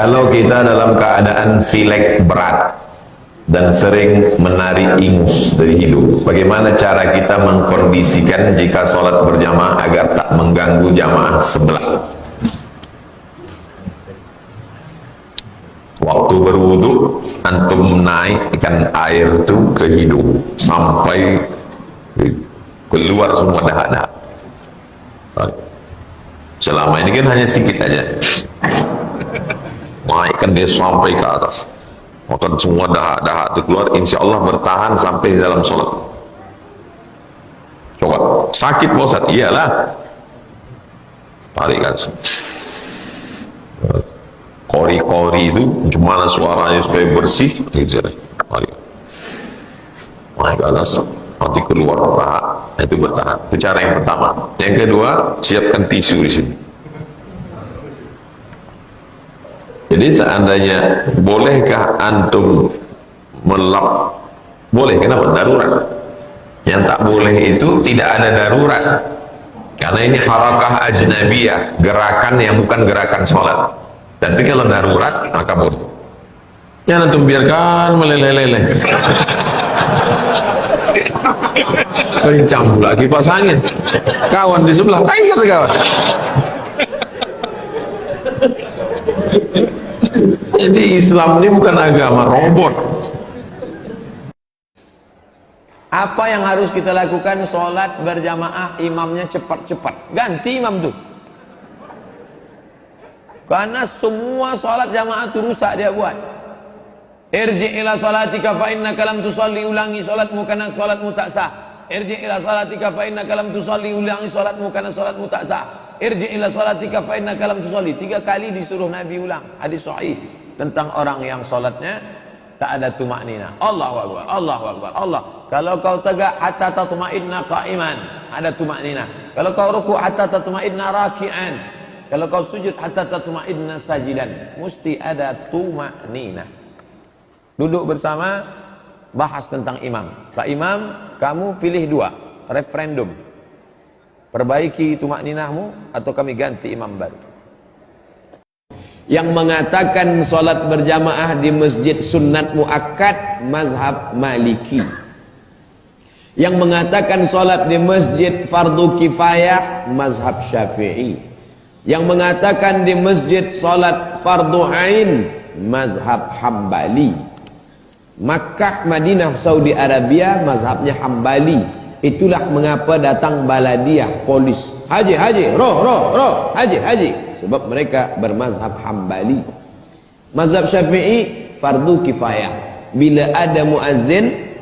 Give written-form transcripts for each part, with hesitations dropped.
Kalau kita dalam keadaan pilek berat dan sering menarik ingus dari hidup, bagaimana cara kita mengkondisikan jika sholat berjamaah agar tak mengganggu jamaah sebelah? Waktu berwudu, antum naikkan air itu ke hidung sampai keluar semua dahak-dahak. Selama ini kan hanya sedikit aja, naikkan dia sampai ke atas, maka semua dahak-dahak itu keluar, insya Allah bertahan sampai dalam sholat. Coba, sakit bosan, iyalah, tarikan kori-kori itu gimana suaranya supaya bersih gitu. Naik ke atas, nanti keluar dahak, itu bertahan. Itu cara yang pertama. Yang kedua, siapkan tisu di sini. Jadi seandainya, bolehkah antum melap? Boleh, kenapa? Darurat. Yang tak boleh itu tidak ada darurat, karena ini harakah ajnabiyah, gerakan yang bukan gerakan sholat. Tapi kalau darurat, maka boleh. Jangan antum biarkan meleleh-leleh. Kencang pula kipas angin, kawan di sebelah, ayo kata kawan. Jadi Islam ini bukan agama robot. Apa yang harus kita lakukan? Sholat berjamaah, imamnya cepat-cepat, ganti imam tuh. Karena semua sholat jamaah itu rusak dia buat. Irji' ila sholatika fa innaka lam tusalli, ulangi sholatmu karena sholatmu tak sah. Irji' ila sholatika fa innaka lam tusalli, ulangi sholatmu karena sholatmu tak sah. Irji' ila sholatika fa innaka lam tusalli. 3 kali disuruh Nabi ulang. Hadis sahih tentang orang yang sholatnya tak ada tumaknina. Allahu Akbar, Allahu Akbar, Allah. Kalau kau tegak hatta tatma'inna qa'iman, ada tumaknina. Kalau kau ruku' hatta tatma'inna raki'an. Kalau kau sujud hatta tatma'inna sajidan, mesti ada tumaknina. Duduk bersama, bahas tentang imam. Pak Imam, kamu pilih 2, referendum. Perbaiki tumakninahmu atau kami ganti imam baru. Yang mengatakan sholat berjamaah di masjid sunnat muakkad, mazhab Maliki. Yang mengatakan sholat di masjid fardu kifayah, mazhab Syafi'i. Yang mengatakan di masjid sholat fardu ain, mazhab Hambali. Makkah, Madinah, Saudi Arabia, mazhabnya Hambali. Itulah mengapa datang baladiyah, polis, haji, haji, roh, haji, haji. Sebab mereka bermazhab Hambali. Mazhab Syafi'i fardu kifayah. Bila ada muazzin,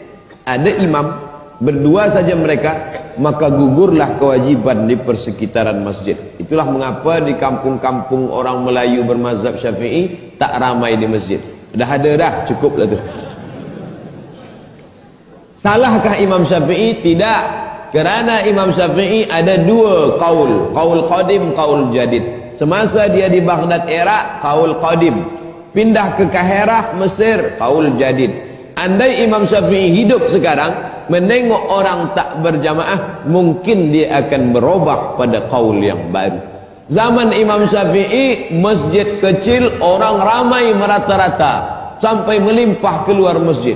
ada imam, berdua saja mereka, maka gugurlah kewajiban di persekitaran masjid. Itulah mengapa di kampung-kampung orang Melayu bermazhab Syafi'i tak ramai di masjid. Dah ada dah, cukup lah tu. Salahkah Imam Syafi'i? Tidak. Kerana Imam Syafi'i ada 2 qaul, qaul qadim, qaul jadid. Semasa dia di Baghdad, Iraq, qaul qadim. Pindah ke Kahirah, Mesir, qaul jadid. Andai Imam Syafi'i hidup sekarang, menengok orang tak berjamaah, mungkin dia akan berubah pada qaul yang baru. Zaman Imam Syafi'i, masjid kecil, orang ramai merata-rata sampai melimpah keluar masjid.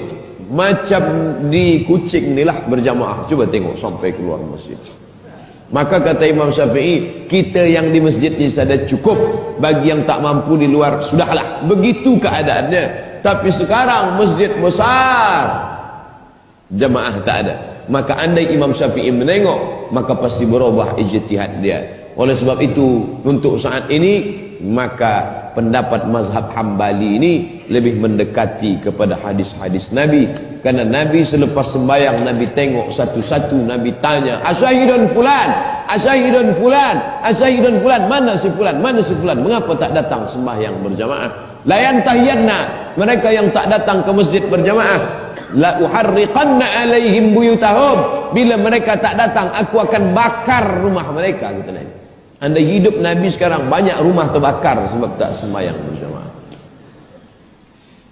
Macam di Kuching inilah berjamaah. Coba tengok sampai keluar masjid. Maka kata Imam Syafi'i, kita yang di masjid ini saja cukup, bagi yang tak mampu di luar, sudahlah. Begitu keadaannya. Tapi sekarang masjid besar, jamaah tak ada. Maka andai Imam Syafi'i menengok, maka pasti berubah ijtihad dia. Oleh sebab itu, untuk saat ini, maka pendapat mazhab Hambali ini lebih mendekati kepada hadis-hadis Nabi. Karena Nabi selepas sembahyang, Nabi tengok satu-satu, Nabi tanya, asyahidun fulan, asyahidun fulan, asyahidun fulan, mana si fulan, mana si fulan, mengapa tak datang sembahyang berjamaah? Layan tahiyyadna, mereka yang tak datang ke masjid berjamaah, la uharriqanna alaihim buyutahum, bila mereka tak datang, aku akan bakar rumah mereka, kata Nabi. Anda hidup Nabi sekarang, banyak rumah terbakar sebab tak sembahyang berjamaah.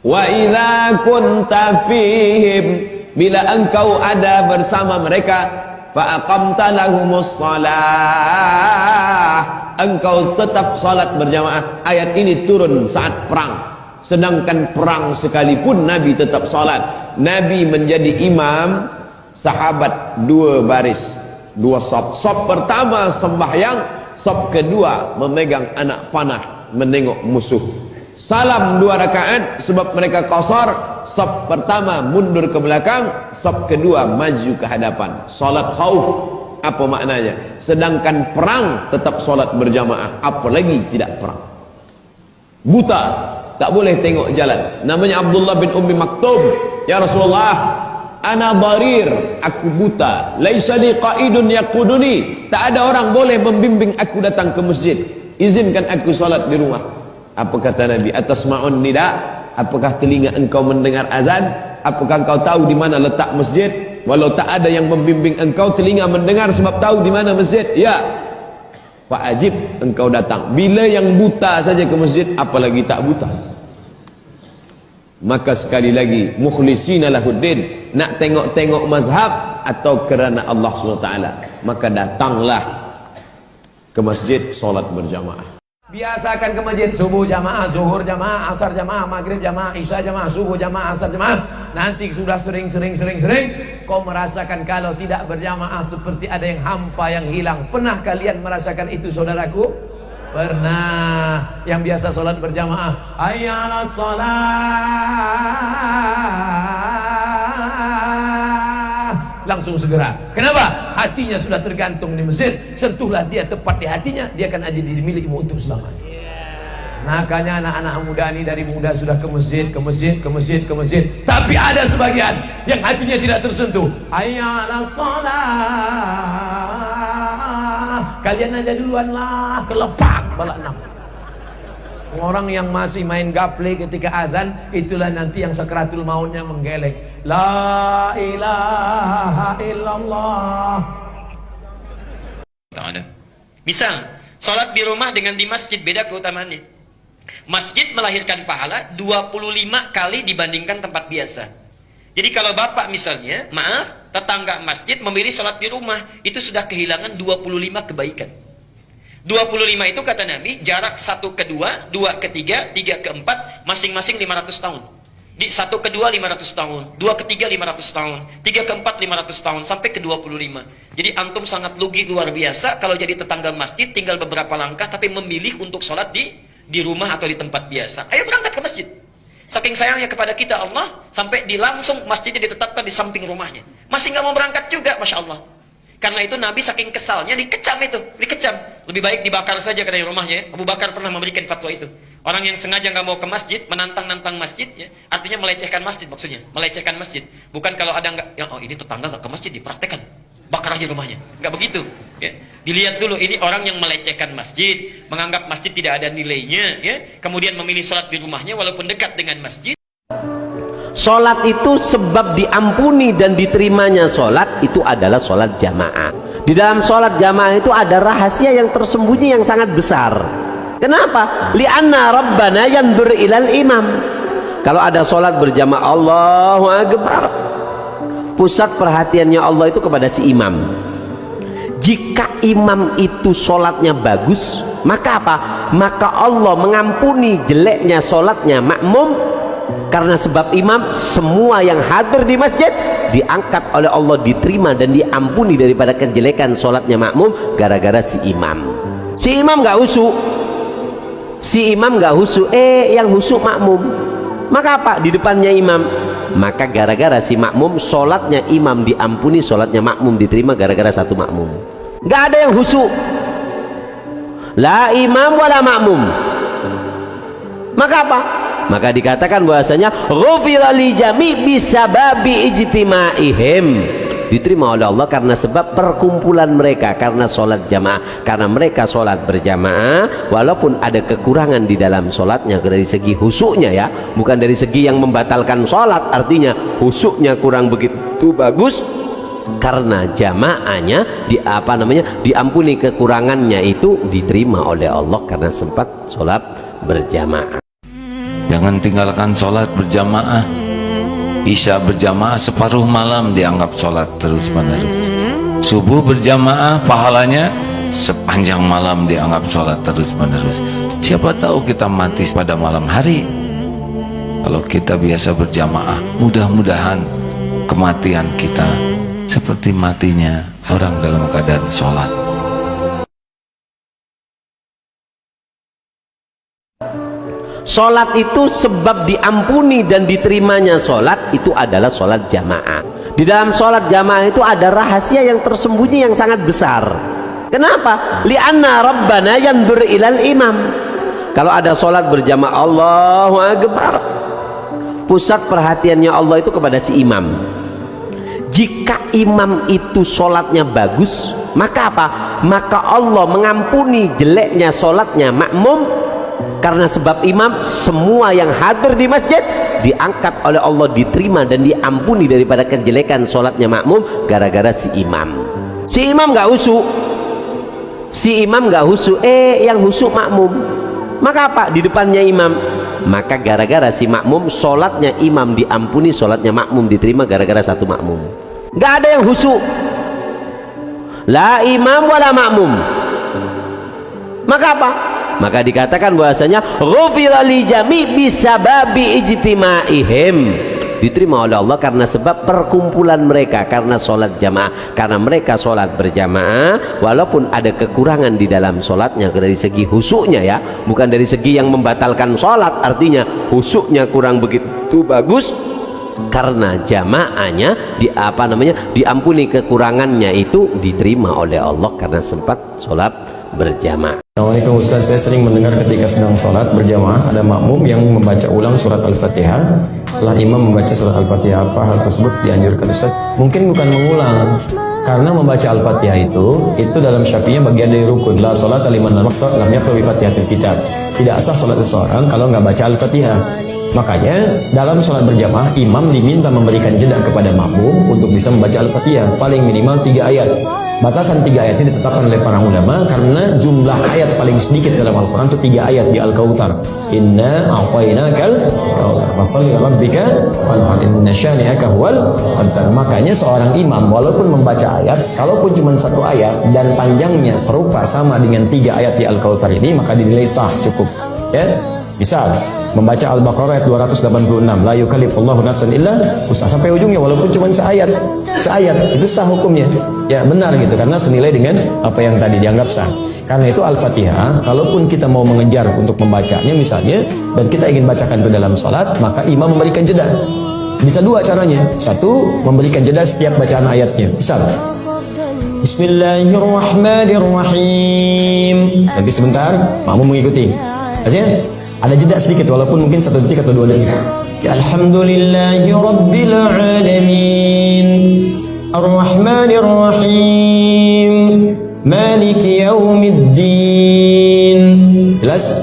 Wa idza kunta fihim, bila engkau ada bersama mereka, fa aqamta lahumus shalah, engkau tetap salat berjamaah. Ayat ini turun saat perang. Sedangkan perang sekalipun Nabi tetap salat. Nabi menjadi imam, sahabat dua baris, dua saf. Saf pertama sembahyang, saf kedua memegang anak panah menengok musuh. Salam 2 rakaat sebab mereka qasar. Saf pertama mundur ke belakang, saf kedua maju ke hadapan. Salat khauf. Apa maknanya? Sedangkan perang tetap salat berjamaah, apalagi tidak perang. Buta, tak boleh tengok jalan. Namanya Abdullah bin Ummi Maktum. Ya Rasulullah, ana barir, aku buta. Laisa li qaidun yaquduni. Tak ada orang boleh membimbing aku datang ke masjid. Izinkan aku salat di rumah. Apa kata Nabi? Atasma'un nida? Apakah telinga engkau mendengar azan? Apakah engkau tahu di mana letak masjid? Walau tak ada yang membimbing engkau, telinga mendengar sebab tahu di mana masjid. Ya. Fa'ajib, engkau datang. Bila yang buta saja ke masjid, apalagi tak buta. Maka sekali lagi, mukhlisina lahuddin, nak tengok-tengok mazhab atau kerana Allah SWT, maka datanglah ke masjid solat berjamaah. Biasakan ke masjid, subuh jamaah, zuhur jamaah, asar jamaah, maghrib jamaah, isya jamaah, subuh jamaah, asar jamaah. Nanti sudah sering, kau merasakan kalau tidak berjamaah seperti ada yang hampa, yang hilang. Pernah kalian merasakan itu, saudaraku? Pernah. Yang biasa sholat berjamaah, hayya shalah, langsung segera. Kenapa? Hatinya sudah tergantung di masjid. Sentuhlah dia tepat di hatinya, dia akan jadi milikmu untuk selamanya. Makanya anak-anak muda ini dari muda sudah ke masjid. Tapi ada sebagian yang hatinya tidak tersentuh. Hayya shalah, kalian aja duluan lah, kelepak balak 6. Orang yang masih main gaple ketika azan, itulah nanti yang sakratul mautnya menggeleng. La ilaha illallah. Misal, sholat di rumah dengan di masjid beda keutamaannya. Masjid melahirkan pahala 25 kali dibandingkan tempat biasa. Jadi kalau bapak misalnya, maaf, tetangga masjid memilih sholat di rumah, itu sudah kehilangan 25 kebaikan. 25 itu kata Nabi, jarak 1 ke 2, 2 ke 3, 3 ke 4, masing-masing 500 tahun. Di 1 ke 2 500 tahun, 2 ke 3 500 tahun, 3 ke 4 500 tahun, sampai ke 25. Jadi antum sangat lugi luar biasa kalau jadi tetangga masjid, tinggal beberapa langkah, tapi memilih untuk sholat di rumah atau di tempat biasa. Ayo berangkat ke masjid. Saking sayangnya kepada kita Allah, sampai langsung masjidnya ditetapkan di samping rumahnya. Masih nggak mau berangkat juga, Masya Allah. Karena itu Nabi saking kesalnya dikecam itu, dikecam. Lebih baik dibakar saja dari rumahnya. Abu Bakar pernah memberikan fatwa itu. Orang yang sengaja nggak mau ke masjid, menantang-nantang masjid, ya, artinya melecehkan masjid maksudnya, melecehkan masjid. Bukan kalau ada nggak, yang oh ini tetangga nggak ke masjid dipraktekkan, bakar aja rumahnya. Nggak begitu. Ya. Dilihat dulu ini orang yang melecehkan masjid, menganggap masjid tidak ada nilainya, ya. Kemudian memilih sholat di rumahnya walaupun dekat dengan masjid. Sholat itu sebab diampuni dan diterimanya sholat itu adalah sholat jamaah. Di dalam sholat jamaah itu ada rahasia yang tersembunyi yang sangat besar. Kenapa? Li'anna Rabbana yandur ilal imam. Kalau ada sholat berjamaah, Allahu Akbar, pusat perhatiannya Allah itu kepada si imam. Jika imam itu sholatnya bagus, maka apa? Maka Allah mengampuni jeleknya sholatnya makmum. Karena sebab imam, semua yang hadir di masjid diangkat oleh Allah, diterima dan diampuni daripada kejelekan sholatnya makmum gara-gara si imam. Si imam gak husu, si imam gak husu, yang husu makmum. Maka apa? Di depannya imam. Maka gara-gara si makmum, sholatnya imam diampuni, sholatnya makmum diterima gara-gara satu makmum. Gak ada yang husu, la imam wala makmum. Maka apa? Maka dikatakan bahwasanya ghufira li jami' bisababi ijtima'ihim, diterima oleh Allah karena sebab perkumpulan mereka, karena sholat jamaah, karena mereka sholat berjamaah walaupun ada kekurangan di dalam sholatnya dari segi husuknya, ya, bukan dari segi yang membatalkan sholat, artinya husuknya kurang begitu bagus, karena jamaahnya diampuni kekurangannya itu, diterima oleh Allah karena sempat sholat berjamaah. Jangan tinggalkan sholat berjamaah. Isya berjamaah separuh malam dianggap sholat terus menerus. Subuh berjamaah pahalanya sepanjang malam dianggap sholat terus menerus. Siapa tahu kita mati pada malam hari. Kalau kita biasa berjamaah, mudah-mudahan kematian kita seperti matinya orang dalam keadaan sholat. Sholat itu sebab diampuni dan diterimanya sholat itu adalah sholat jamaah. Di dalam sholat jamaah itu ada rahasia yang tersembunyi yang sangat besar. Kenapa? Li'anna rabbana yandur ilal imam. Kalau ada sholat berjamaah, Allahu Akbar, pusat perhatiannya Allah itu kepada si imam. Jika imam itu sholatnya bagus, maka apa? Maka Allah mengampuni jeleknya sholatnya makmum. Karena sebab imam, semua yang hadir di masjid diangkat oleh Allah, diterima dan diampuni daripada kejelekan sholatnya makmum gara-gara si imam. Si imam gak husu, si imam gak husu, yang husu makmum. Maka apa? Di depannya imam. Maka gara-gara si makmum, sholatnya imam diampuni, sholatnya makmum diterima gara-gara satu makmum. Gak ada yang husu, la imam wala makmum. Maka apa? Maka dikatakan bahwasanya ghufira li jami' bisababi ijtimaihim, diterima oleh Allah karena sebab perkumpulan mereka, karena sholat jamaah, karena mereka sholat berjamaah. Walaupun ada kekurangan di dalam sholatnya dari segi husuknya, ya, bukan dari segi yang membatalkan sholat, artinya husuknya kurang begitu bagus, karena jamaahnya diampuni kekurangannya itu, diterima oleh Allah karena sempat sholat berjamaah. Assalamualaikum Ustaz, saya sering mendengar ketika sedang sholat berjamaah ada makmum yang membaca ulang surat Al-Fatihah setelah imam membaca surat Al-Fatihah. Apa hal tersebut dianjurkan Ustaz? Mungkin bukan mengulang, karena membaca Al-Fatihah itu dalam Syafi'iyah bagian dari rukun. La sholat liman lam yaqra bi Fatihatil Kitab. Tidak sah sholat seseorang kalau nggak baca Al-Fatihah. Makanya dalam sholat berjamaah imam diminta memberikan jeda kepada makmum untuk bisa membaca Al-Fatihah paling minimal 3 ayat. Batasan 3 ayat ini ditetapkan oleh para ulama karena jumlah ayat paling sedikit dalam Al-Quran itu 3 ayat di Al-Kautsar. Inna a'tainakal kautsar fasholli rabbika wanhar inna syani'aka huwal abtar. Makanya seorang imam walaupun membaca ayat, kalaupun cuma 1 ayat dan panjangnya serupa sama dengan 3 ayat di Al-Kautsar ini, maka dinilai sah, cukup. Ya, misal membaca Al-Baqarah ayat 286, la yukallifullahu nafsan illa wus'aha, sampai ujungnya walaupun cuma seayat itu sah hukumnya. Ya benar gitu, karena senilai dengan apa yang tadi dianggap sah. Karena itu Al-Fatihah, kalaupun kita mau mengejar untuk membacanya misalnya, dan kita ingin bacakan itu dalam salat, maka imam memberikan jeda. Bisa 2 caranya. 1, memberikan jeda setiap bacaan ayatnya. Misal Bismillahirrahmanirrahim, nanti sebentar makmum mengikuti. Artinya ada jeda sedikit, walaupun mungkin 1 detik atau 2 detik. Ya Alhamdulillahi Rabbil Alamin Ar-Rahmanir-Rahim Maliki Yaumiddin. Jelas?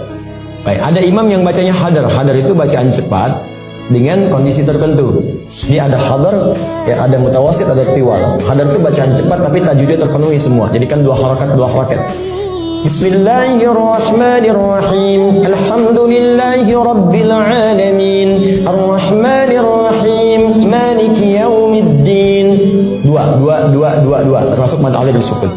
Baik, ada imam yang bacanya hadar. Hadar itu bacaan cepat dengan kondisi tertentu. Ini ada hadar, ya, ada mutawasit, ada tiwal. Hadar itu bacaan cepat tapi tajwidnya terpenuhi semua. Jadi kan 2 harakat. Bismillahirrahmanirrahim Alhamdulillahi Rabbil Alamin Ar-Rahmanir-Rahim Maliki Yaumiddin. Dua termasuk mad alif disukun.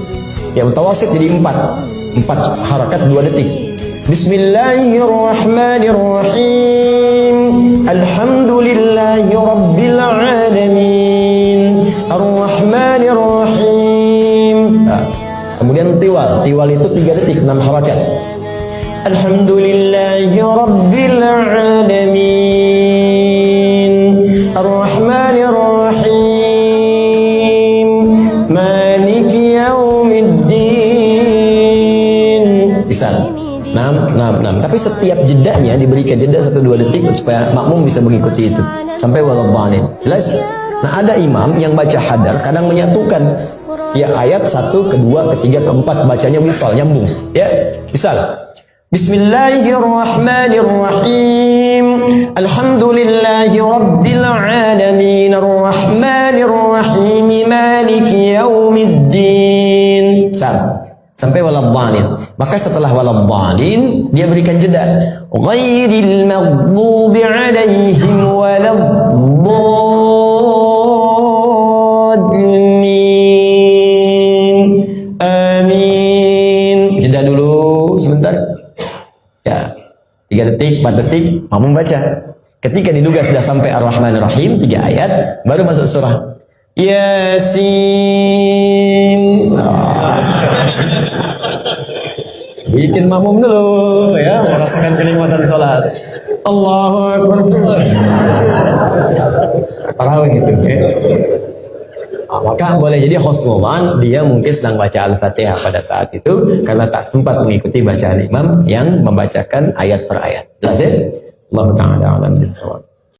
Ya, mutawasit jadi 4 harakat 2 detik. Bismillahirrahmanirrahim Alhamdulillahi Rabbil Alamin Ar-Rahmanir-Rahim. Kemudian tiwal itu 3 detik, 6 harakat. Alhamdulillahi Rabbil Alamin Ar-Rahmanir-Rahim Maliki Yaumiddin. Bisa 6. Tapi setiap jedanya diberikan jeda 1-2 detik supaya makmum bisa mengikuti itu sampai waladhdallin. Jelas? Nah, ada imam yang baca hadar kadang menyatukan, ya, ayat 1, kedua, ketiga, keempat bacanya wisal, nyambung. Ya, misal Bismillahirrahmanirrahim Alhamdulillahi Rabbil Alamin Ar-Rahmanir-Rahim Maliki Yaumiddin. Sampai waladhdallin. Maka setelah waladhdallin dia berikan jeda. Ghairil maghdubi alaihim waladdallin. Amin. detik, 4 detik, makmum baca. Ketika diduga sudah sampai Ar-Rahman Ar-Rahim 3 ayat, baru masuk surah Yasin. Bikin makmum dulu ya, merasakan kenikmatan sholat. Allahu Akbar. Tarawih itu ya. Maka boleh jadi khusnudzan dia mungkin sedang baca Al-Fatihah pada saat itu karena tak sempat mengikuti bacaan imam yang membacakan ayat per ayat. Jelas ya? Allah Ta'ala alam bisawab.